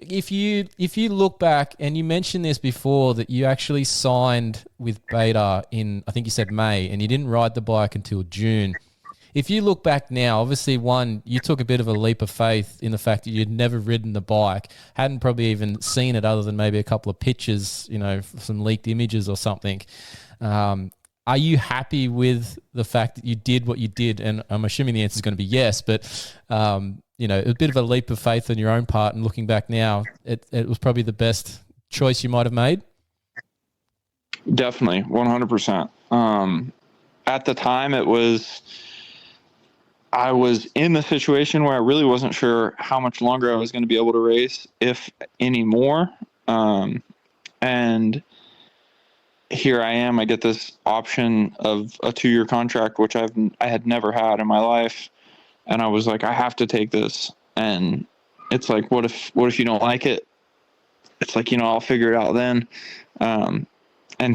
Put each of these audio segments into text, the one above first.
if you look back, and you mentioned this before, that you actually signed with Beta in, I think you said May, and you didn't ride the bike until June. If you look back now, obviously, one, you took a bit of a leap of faith in the fact that you'd never ridden the bike, hadn't probably even seen it other than maybe a couple of pictures, some leaked images or something. Are you happy with the fact that you did what you did? And I'm assuming the answer is going to be yes, but, a bit of a leap of faith on your own part, and looking back now, it was probably the best choice you might have made? Definitely, 100%. At the time, I was in the situation where I really wasn't sure how much longer I was going to be able to race, if any more. And here I am, I get this option of a 2-year contract, which I had never had in my life. And I was like, I have to take this. And it's like, what if you don't like it? It's like, I'll figure it out then. And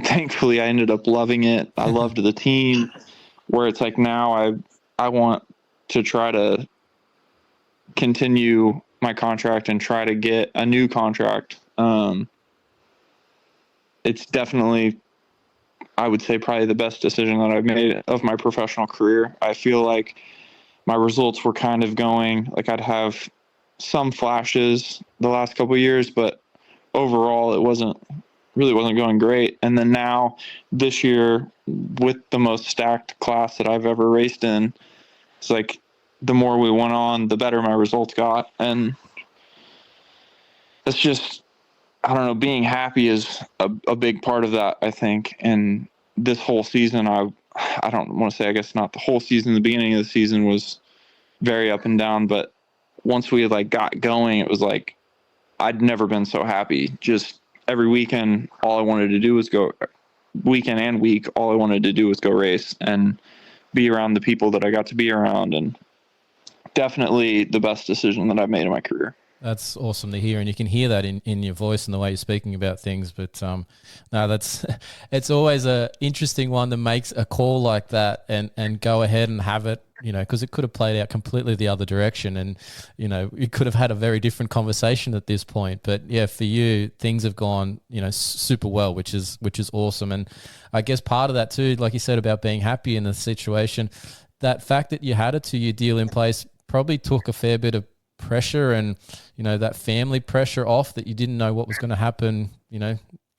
thankfully I ended up loving it. I loved the team, where it's like, now I want to try to continue my contract and try to get a new contract. It's definitely, I would say, probably the best decision that I've made of my professional career. I feel like my results were kind of going, like I'd have some flashes the last couple of years, but overall it really wasn't going great. And then now this year, with the most stacked class that I've ever raced in, it's like the more we went on, the better my results got. And it's just, I don't know, being happy is a big part of that, I think. And this whole season, I don't want to say, I guess not the whole season, the beginning of the season was very up and down, but once we got going, it was like I'd never been so happy. Just every weekend, all I wanted to do was go, weekend and week, all I wanted to do was go race and be around the people that I got to be around. And definitely the best decision that I've made in my career. That's awesome to hear, and you can hear that in your voice and the way you're speaking about things. But no, it's always a interesting one that makes a call like that and go ahead and have it, because it could have played out completely the other direction, and you could have had a very different conversation at this point. But yeah, for you, things have gone super well, which is awesome. And I guess part of that too, like you said about being happy in the situation, that fact that you had a 2-year deal in place probably took a fair bit of pressure and that family pressure off, that you didn't know what was going to happen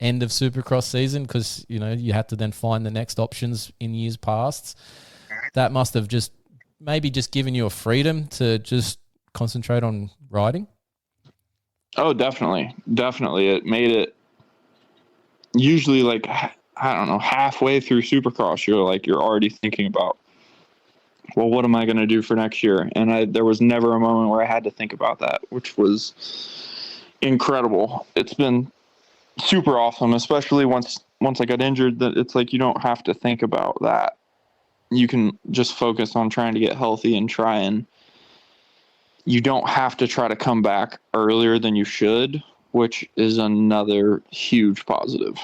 end of Supercross season, because you had to then find the next options in years past. That must have just given you a freedom to just concentrate on riding. Oh, definitely it made it, usually I don't know, halfway through Supercross you're already thinking about, well, what am I going to do for next year? And there was never a moment where I had to think about that, which was incredible. It's been super awesome, especially once I got injured, that it's like you don't have to think about that. You can just focus on trying to get healthy and you don't have to try to come back earlier than you should, which is another huge positive.